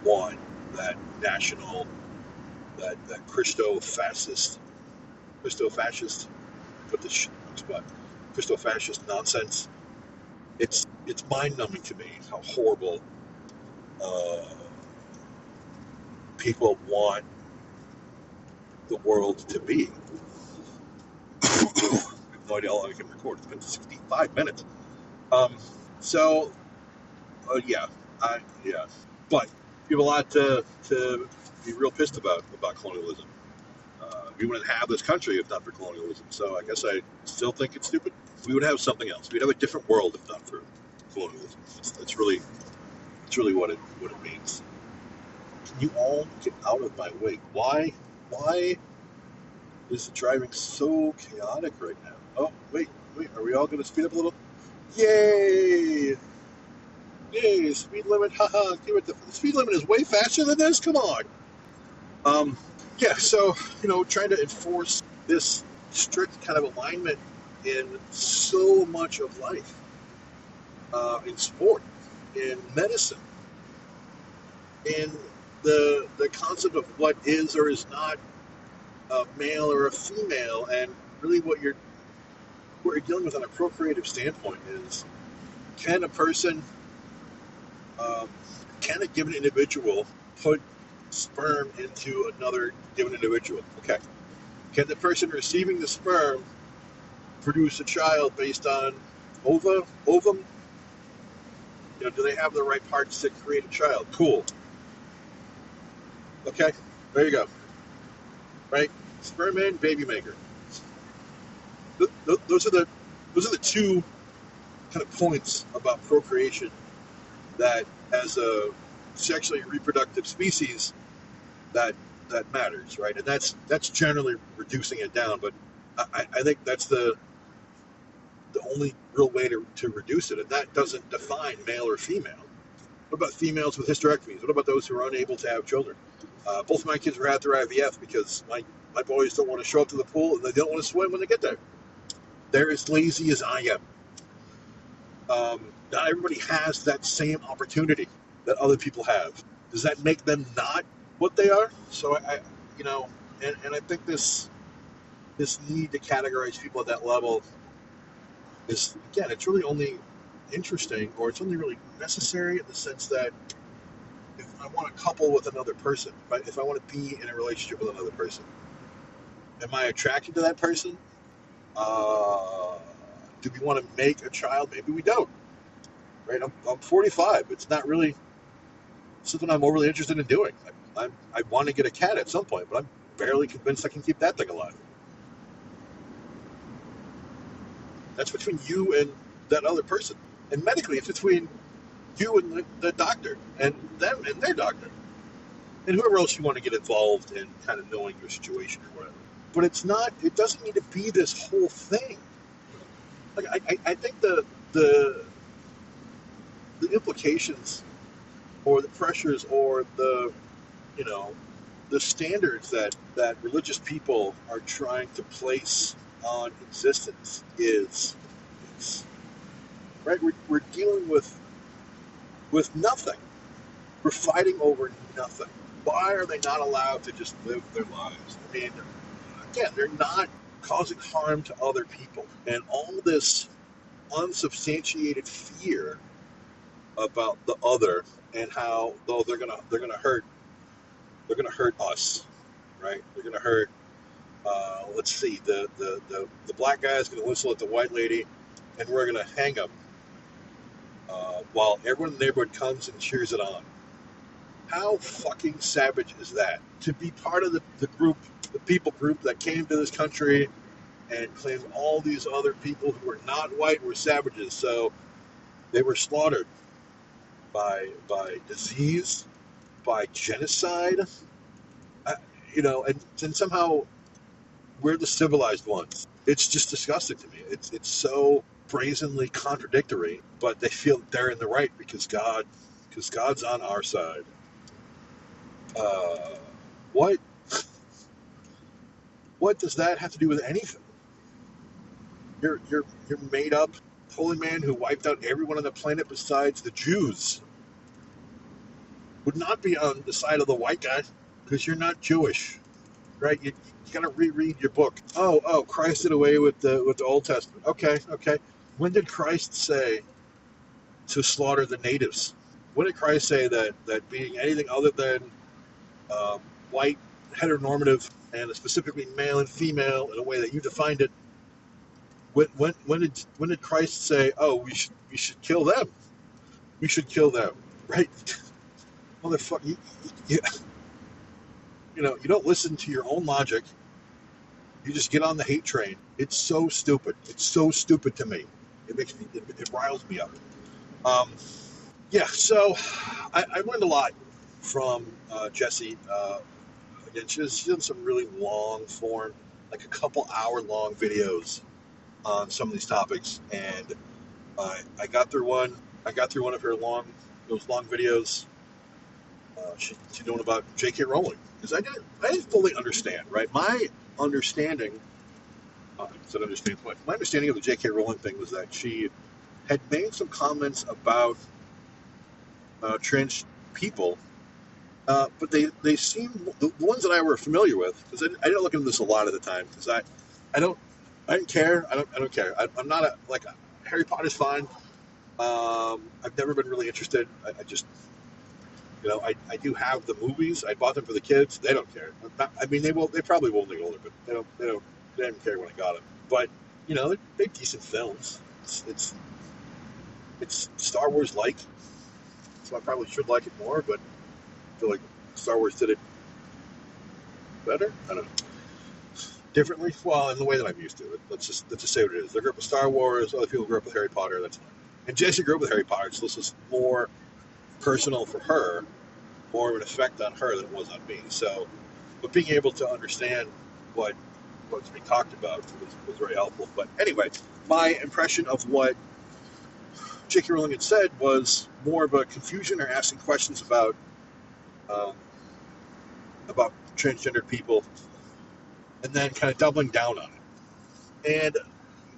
A: want that national, that Christo-fascist, put this spot, Christo-fascist nonsense. It's mind-numbing to me how horrible people want the world to be. I have no idea how long I can record. It's been 65 minutes. Yeah. But we have a lot to be real pissed about colonialism. We wouldn't have this country if not for colonialism. So I guess I still think it's stupid. We would have something else. We'd have a different world if not for colonialism. It's really what it means. Can you all get out of my way? Why is the driving so chaotic right now? Oh, wait, are we all going to speed up a little? Yay! Speed limit, haha, give it the speed limit is way faster than this, come on! Yeah, so, trying to enforce this strict kind of alignment in so much of life, in sport, in medicine, in the concept of what is or is not a male or a female, and really what you're dealing with on a procreative standpoint is, can a given individual put sperm into another given individual? Okay. Can the person receiving the sperm produce a child based on ovum? Do they have the right parts to create a child? Cool. Okay, there you go. Right? Sperm and baby maker. Those are the two kind of points about procreation that, as a sexually reproductive species, that matters, right? And that's generally reducing it down, but I think that's the only real way to reduce it, and that doesn't define male or female. What about females with hysterectomies? What about those who are unable to have children? Both of my kids were at their IVF because my boys don't want to show up to the pool and they don't want to swim when they get there. They're as lazy as I am. Not everybody has that same opportunity that other people have. Does that make them not what they are? So I think this need to categorize people at that level is, again, it's really only interesting, or it's only really necessary in the sense that if I want to couple with another person, right? If I want to be in a relationship with another person, am I attracted to that person? Do we want to make a child? Maybe we don't. Right? I'm 45. It's not really something I'm overly interested in doing. I want to get a cat at some point, but I'm barely convinced I can keep that thing alive. That's between you and that other person. And medically, it's between you and the doctor, and them and their doctor, and whoever else you want to get involved in kind of knowing your situation or whatever. But it doesn't need to be this whole thing. Like, I think the implications or the pressures or the standards that religious people are trying to place on existence is right? We're dealing with nothing. We're fighting over nothing. Why are they not allowed to just live their lives? I mean, again, they're not causing harm to other people, and all this unsubstantiated fear about the other and how though they're gonna hurt us, right? They're gonna hurt. Let's see, the black guy is gonna whistle at the white lady, and we're gonna hang him while everyone in the neighborhood comes and cheers it on. How fucking savage is that? To be part of the group, the people group that came to this country and claimed all these other people who were not white were savages, so they were slaughtered by disease, by genocide, uh, and somehow we're the civilized ones. It's just disgusting to me. It's so brazenly contradictory, but they feel they're in the right because God's on our side. Uh, what what does that have to do with anything? You're made up holy man who wiped out everyone on the planet besides the Jews would not be on the side of the white guy because you're not Jewish, right? You got to reread your book. Oh, Christ did away with the Old Testament. Okay. When did Christ say to slaughter the natives? When did Christ say that being anything other than white, heteronormative, and specifically male and female in a way that you defined it? When did Christ say, oh, we should kill them? We should kill them, right? Motherfucker, you don't listen to your own logic. You just get on the hate train. It's so stupid. It's so stupid to me. It riles me up. Yeah, so I learned a lot from Jessie. Again, she's done some really long form, like a couple hour long videos on some of these topics, and I got through one. I got through one of her those long videos. She's doing about J.K. Rowling, because I didn't fully understand. Right, my understanding. My understanding of the J.K. Rowling thing was that she had made some comments about trans people, but they seem the ones that I were familiar with, because I didn't look into this a lot at the time, because I didn't care. I don't care. I'm not Harry Potter's fine. I've never been really interested. I just I do have the movies. I bought them for the kids. They don't care. They probably will when they get older, but they didn't care when I got them. But they're decent films. It's Star Wars like, so I probably should like it more. But I feel like Star Wars did it better. I don't know. Differently. Well, in the way that I'm used to it. Let's just say what it is. They grew up with Star Wars. Other people grew up with Harry Potter. That's fine. And Jessie grew up with Harry Potter, so this is more personal for her, more of an effect on her than it was on me. So, but being able to understand what's being talked about was very helpful. But anyway, my impression of what J.K. Rowling had said was more of a confusion or asking questions about transgendered people, and then kind of doubling down on it. And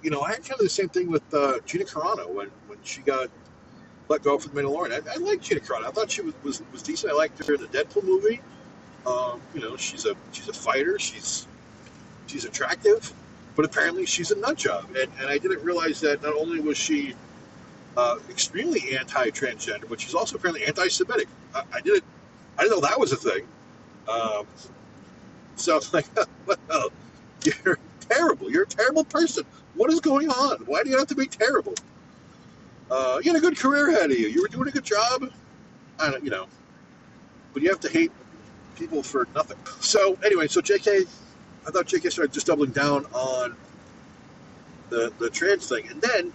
A: I had kind of the same thing with Gina Carano when she got let go from the Mandalorian. I liked Gina Carano. I thought she was decent. I liked her in the Deadpool movie. She's a fighter. She's attractive, but apparently she's a nut job. And I didn't realize that not only was she extremely anti-transgender, but she's also apparently anti-Semitic. I didn't know that was a thing. So it's like, well, you're terrible. You're a terrible person. What is going on? Why do you have to be terrible? You had a good career ahead of you. You were doing a good job. I don't, but you have to hate people for nothing. So anyway, I thought JK started just doubling down on the trans thing, and then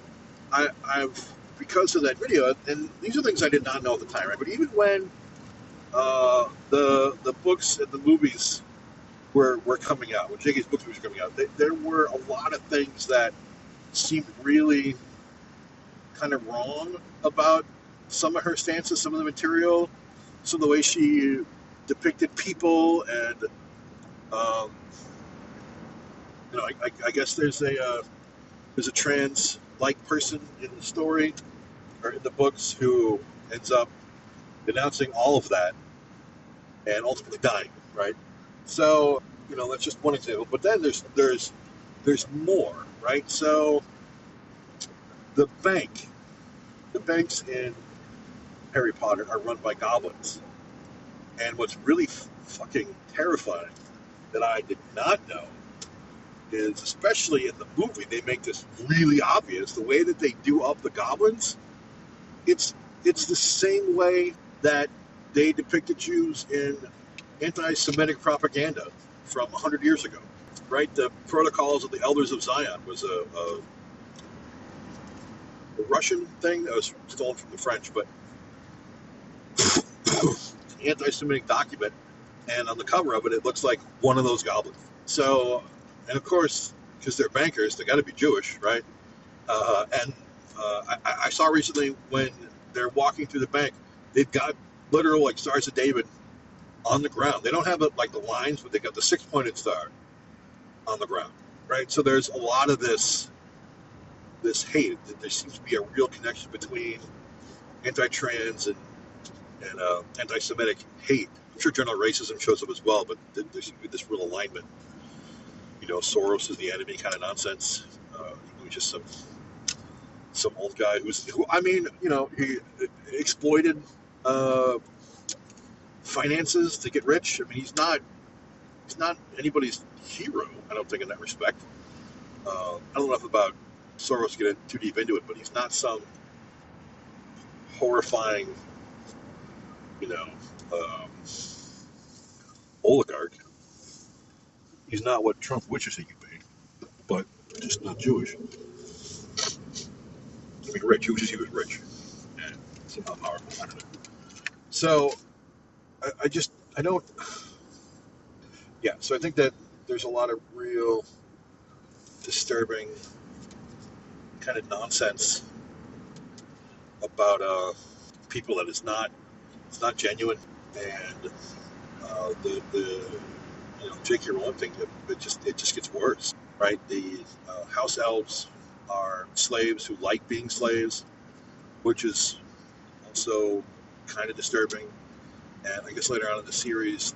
A: I've because of that video, and these are things I did not know at the time, right? But even when the books and the movies were coming out, when JK's books were coming out, there were a lot of things that seemed really kind of wrong about some of her stances, some of the material, some of the way she depicted people, and I guess there's a trans like person in the story or in the books who ends up denouncing all of that and ultimately dying, right? So, that's just one example. But then there's more, right? So the banks in Harry Potter are run by goblins. And what's really fucking terrifying that I did not know is, especially in the movie, they make this really obvious. The way that they do up the goblins, it's the same way that they depicted Jews in anti-Semitic propaganda from 100 years ago, right? The Protocols of the Elders of Zion was a Russian thing that was stolen from the French, but an anti-Semitic document, and on the cover of it, it looks like one of those goblins. So, and of course, because they're bankers, they got to be Jewish, right? I saw recently when they're walking through the bank, they've got literal like Stars of David on the ground. They don't have it like the lines, but they got the 6-pointed star on the ground, right? So there's a lot of this hate. There seems to be a real connection between anti-trans and anti-Semitic hate. I'm sure general racism shows up as well, but there seems to be this real alignment. Soros is the enemy kind of nonsense. He was just some old guy who he exploited finances to get rich. I mean, he's not anybody's hero, I don't think, in that respect. I don't know enough about Soros to get too deep into it, but he's not some horrifying, oligarch. He's not what Trump wishes he could be, but just not Jewish. I mean, rich. He wishes he was rich and somehow powerful. I don't know. So, I don't. Yeah. So I think that there's a lot of real disturbing kind of nonsense about people that it's not genuine, and the J.K. Rowling thing, it just gets worse, right? The house elves are slaves who like being slaves, which is also kind of disturbing. And I guess later on in the series,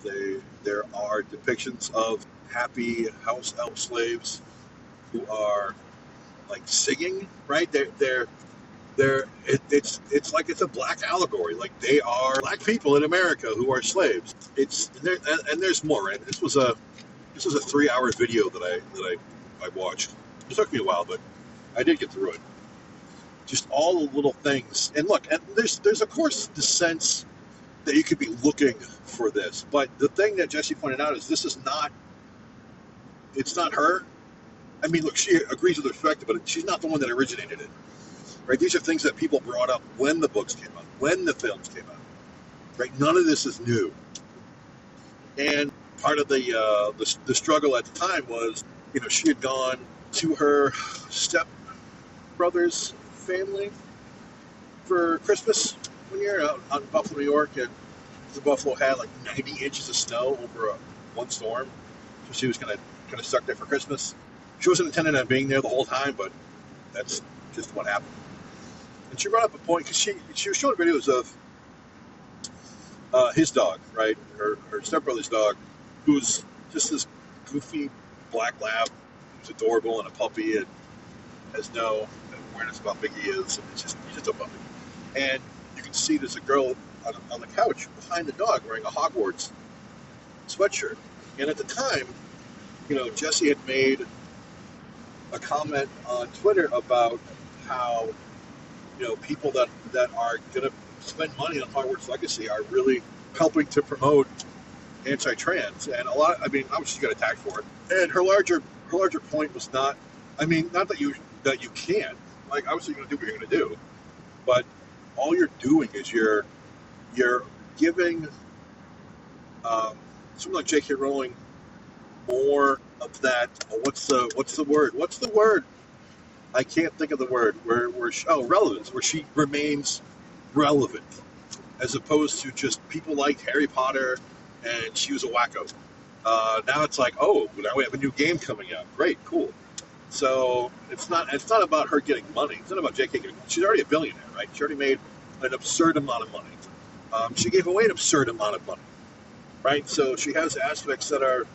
A: there are depictions of happy house elf slaves who are like singing, right? It's like it's a black allegory. Like they are black people in America who are slaves. And there's more. Right? This was a 3-hour video that I watched. It took me a while, but I did get through it. Just all the little things. And look, and there's of course the sense that you could be looking for this, but the thing that Jessie pointed out is it's not her. I mean, look, she agrees with the perspective, but she's not the one that originated it. Right? These are things that people brought up when the books came out, when the films came out. Right? None of this is new. And part of the struggle at the time was, she had gone to her stepbrother's family for Christmas one year out in Buffalo, New York, and the Buffalo had like 90 inches of snow over one storm. So she was kind of stuck there for Christmas. She wasn't intending on being there the whole time, but that's just what happened. And she brought up a point because she was showing videos of his dog, right? Her stepbrother's dog, who's just this goofy black lab who's adorable and a puppy and has no awareness about how big he is. And he's just a puppy. And you can see there's a girl on the couch behind the dog wearing a Hogwarts sweatshirt. And at the time, Jessie had made a comment on Twitter about how people that are going to spend money on Hogwarts Legacy are really helping to promote anti-trans, and obviously she got attacked for it. And her larger point was not that you can't, like, obviously you're going to do what you're going to do, but all you're doing is you're giving someone like J.K. Rowling more of that. What's the word? I can't think of the word. Relevance, where she remains relevant, as opposed to just people liked Harry Potter and she was a wacko. Now it's like, now we have a new game coming out. Great, cool. So it's not about her getting money. It's not about JK getting money. She's already a billionaire, right? She already made an absurd amount of money. She gave away an absurd amount of money, right? So she has aspects that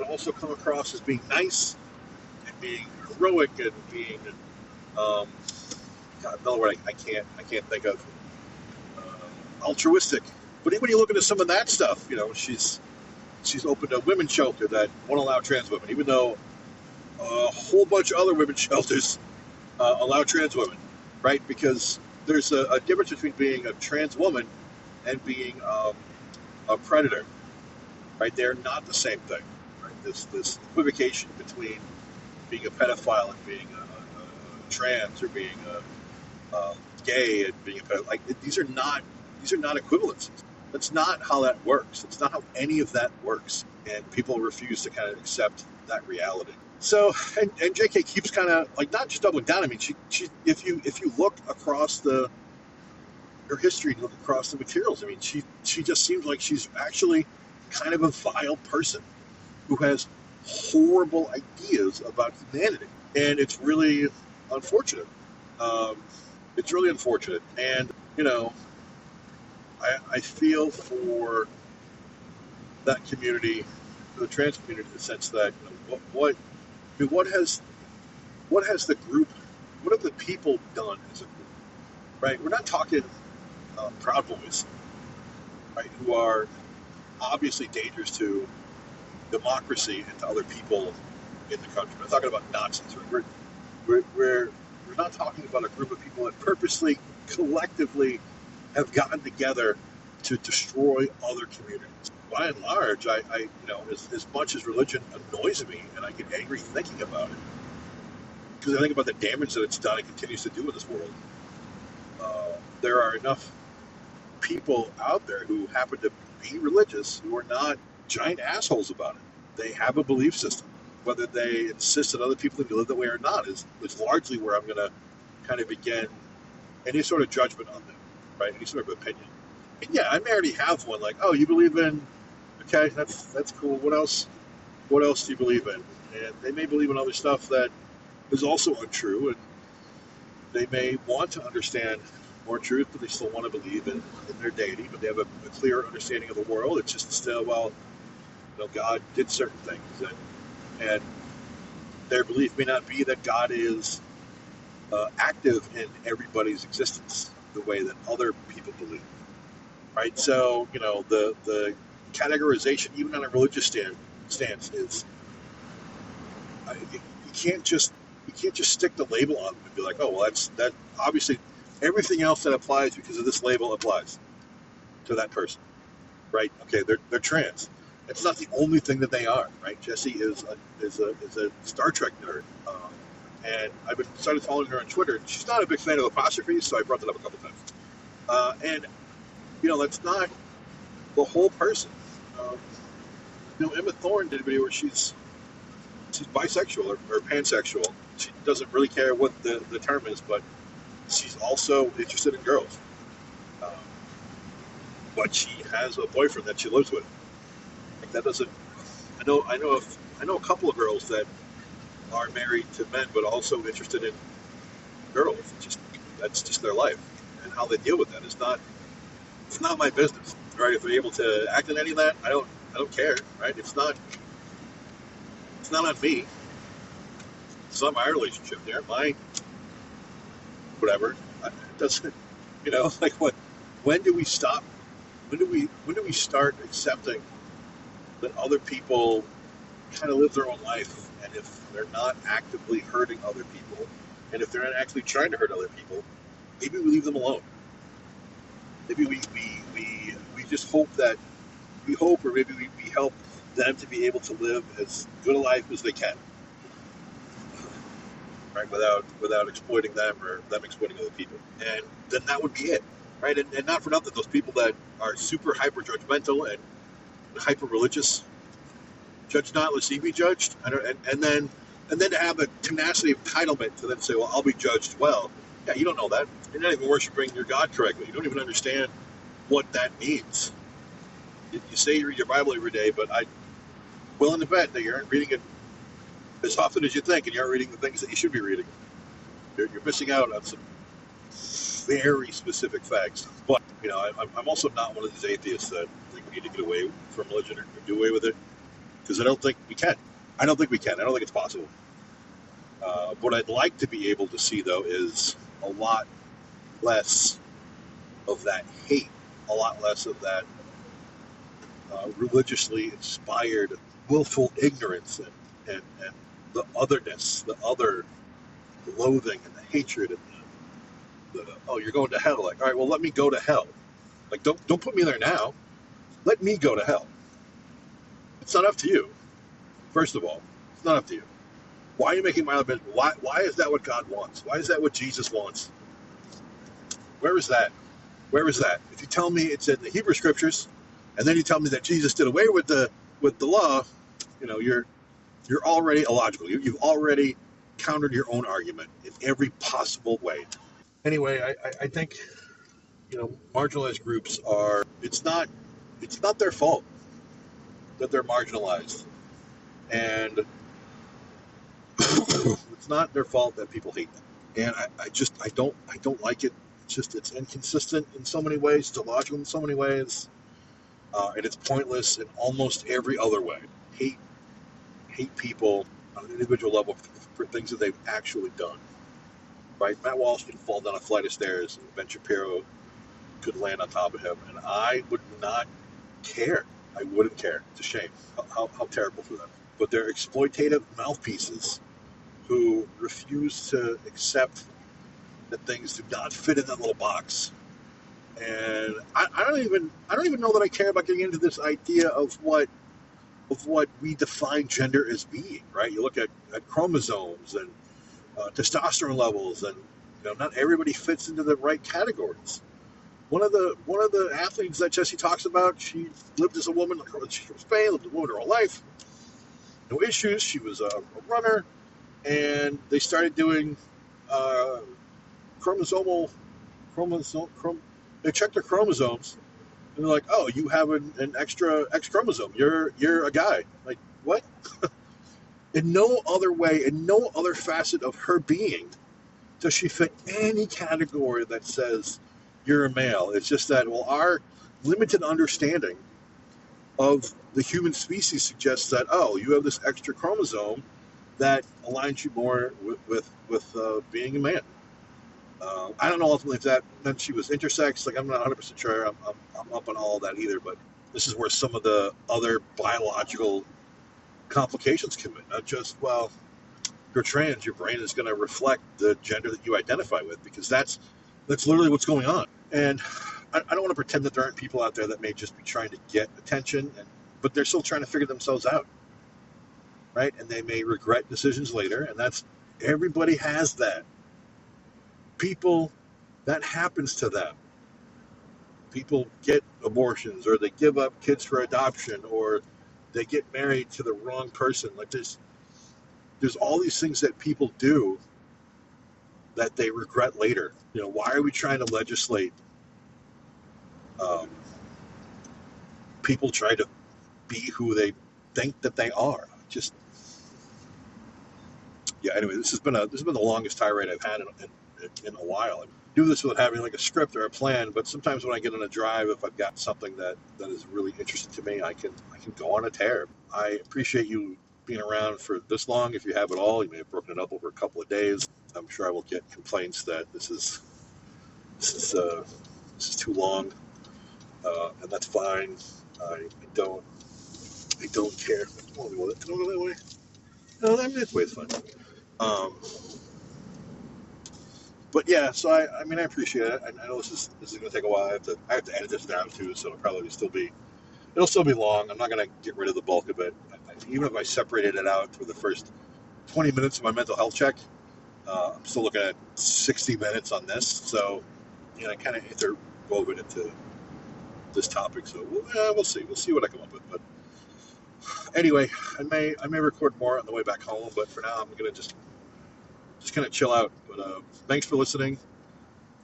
A: also come across as being nice and being heroic and being God, another word I can't think of, altruistic. But when you look into some of that stuff, she's opened a women's shelter that won't allow trans women, even though a whole bunch of other women's shelters allow trans women, right? Because there's a difference between being a trans woman and being a predator, right? They're not the same thing, right? This equivocation between being a pedophile and being a trans, or being a gay and being a pedophile, like these are not equivalencies. That's not how that works. It's not how any of that works, and people refuse to kind of accept that reality. So, and JK keeps kind of like not just doubling down. I mean, she if you look across her history and look across the materials, I mean, she just seems like she's actually kind of a vile person who has horrible ideas about humanity, and it's really unfortunate. It's really unfortunate, and I feel for that community, for the trans community, in the sense that what has the group, what have the people done as a group, right? We're not talking Proud Boys, right, who are obviously dangerous to democracy and to other people in the country. We're not talking about Nazis. We're not talking about a group of people that purposely, collectively have gotten together to destroy other communities. By and large, I as much as religion annoys me and I get angry thinking about it, because I think about the damage that it's done and continues to do in this world, there are enough people out there who happen to be religious who are not giant assholes about it. They have a belief system. Whether they insist that other people live that way or not is largely where I'm going to kind of begin any sort of judgment on them, right? Any sort of opinion. And yeah, I may already have one, like, oh, you believe in, okay, that's cool. What else do you believe in? And they may believe in other stuff that is also untrue, and they may want to understand more truth, but they still want to believe in their deity, but they have a clear understanding of the world. It's just still, well, God did certain things, and their belief may not be that God is active in everybody's existence the way that other people believe, right? So, the categorization, even on a religious stance, is you can't just stick the label on them and be like, oh, well, that obviously everything else that applies because of this label applies to that person, right? Okay, they're trans. It's not the only thing that they are, right? Jessie is a Star Trek nerd, and I've been started following her on Twitter. She's not a big fan of apostrophes, so I brought that up a couple times. And that's not the whole person. Emma Thorne did a video where she's bisexual or pansexual. She doesn't really care what the term is, but she's also interested in girls. But she has a boyfriend that she lives with. Like, that doesn't. I know a couple of girls that are married to men, but also interested in girls. That's just their life, and how they deal with that is not. It's not my business, right? If they're able to act in any of that, I don't care, right? It's not on me. It's not my relationship. They're my whatever. It doesn't, like what? When do we stop? When do we start accepting that other people kind of live their own life, and if they're not actively hurting other people, and if they're not actually trying to hurt other people, maybe we leave them alone. Maybe we just hope, or maybe we help them to be able to live as good a life as they can, right? Without exploiting them or them exploiting other people, and then that would be it, right? And not for nothing, those people that are super hyper judgmental and hyper religious, judge not lest ye be judged, and then to have the tenacity of entitlement to then say, well, I'll be judged well. Yeah, you don't know that. You're not even worshiping your God correctly. You don't even understand what that means. You say you read your Bible every day, but I'm willing to bet that you aren't reading it as often as you think, and you aren't reading the things that you should be reading. You're missing out on some very specific facts. But, I'm also not one of these atheists that think we need to get away from religion or do away with it, because I don't think we can. I don't think it's possible. What I'd like to be able to see, though, is a lot less of that hate, a lot less of that religiously inspired, willful ignorance and the otherness, the other loathing and the hatred and oh, you're going to hell. Like, all right, well, let me go to hell. Like, don't put me there now. Let me go to hell. It's not up to you. First of all, it's not up to you. Why are you making my life? Why is that what God wants? Why is that what Jesus wants? Where is that? Where is that? If you tell me it's in the Hebrew Scriptures, and then you tell me that Jesus did away with the law, you're already illogical. You've already countered your own argument in every possible way. Anyway, I think marginalized groups are. It's not their fault that they're marginalized, and it's not their fault that people hate them. And I don't like it. It's inconsistent in so many ways. It's illogical in so many ways, and it's pointless in almost every other way. Hate people on an individual level for things that they've actually done. Right? Matt Walsh could fall down a flight of stairs, and Ben Shapiro could land on top of him, and I would not care. I wouldn't care. It's a shame. How terrible for them. But they're exploitative mouthpieces who refuse to accept that things do not fit in that little box. And I don't even know that I care about getting into this idea of what we define gender as being. Right? You look at chromosomes and testosterone levels, and not everybody fits into the right categories. One of the athletes that Jessie talks about, she lived as a woman. She was Spain, lived as a woman her whole life. No issues. She was a runner, and they started doing they checked their chromosomes, and they're like, "Oh, you have an extra X chromosome. You're a guy." Like, what? In no other way, in no other facet of her being, does she fit any category that says you're a male. It's just that, our limited understanding of the human species suggests that, you have this extra chromosome that aligns you more with being a man. I don't know ultimately if that meant she was intersex. Like, I'm not 100% sure. I'm up on all of that either, but this is where some of the other biological complications come in. Not just, you're trans, your brain is going to reflect the gender that you identify with, because that's literally what's going on. And I don't want to pretend that there aren't people out there that may just be trying to get attention, but they're still trying to figure themselves out, right? And they may regret decisions later, and everybody has that. People, that happens to them. People get abortions, or they give up kids for adoption, or they get married to the wrong person. Like, there's all these things that people do that they regret later. Why are we trying to legislate? People try to be who they think that they are. Just, anyway, this has been the longest tirade I've had in a while. I do this without having like a script or a plan, but sometimes when I get on a drive, if I've got something that is really interesting to me, I can go on a tear. I appreciate you being around for this long. If you have at all, you may have broken it up over a couple of days. I'm sure I will get complaints that this is too long, and that's fine. I don't care. Can I go that way? No, that way is fine. But yeah, so I appreciate it. I know this is going to take a while. I have to edit this down too, so it'll still be long. I'm not going to get rid of the bulk of it. Even if I separated it out for the first 20 minutes of my mental health check, I'm still looking at 60 minutes on this. So, I kind of interwoven into this topic. So we'll see. We'll see what I come up with. But anyway, I may record more on the way back home. But for now, I'm going to just kind of chill out. But thanks for listening,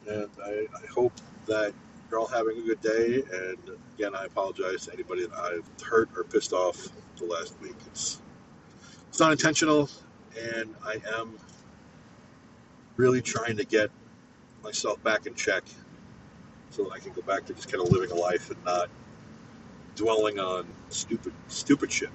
A: and I hope that you're all having a good day. And again, I apologize to anybody that I've hurt or pissed off the last week. It's not intentional. and I am really trying to get myself back in check so that I can go back to just kind of living a life and not dwelling on stupid shit.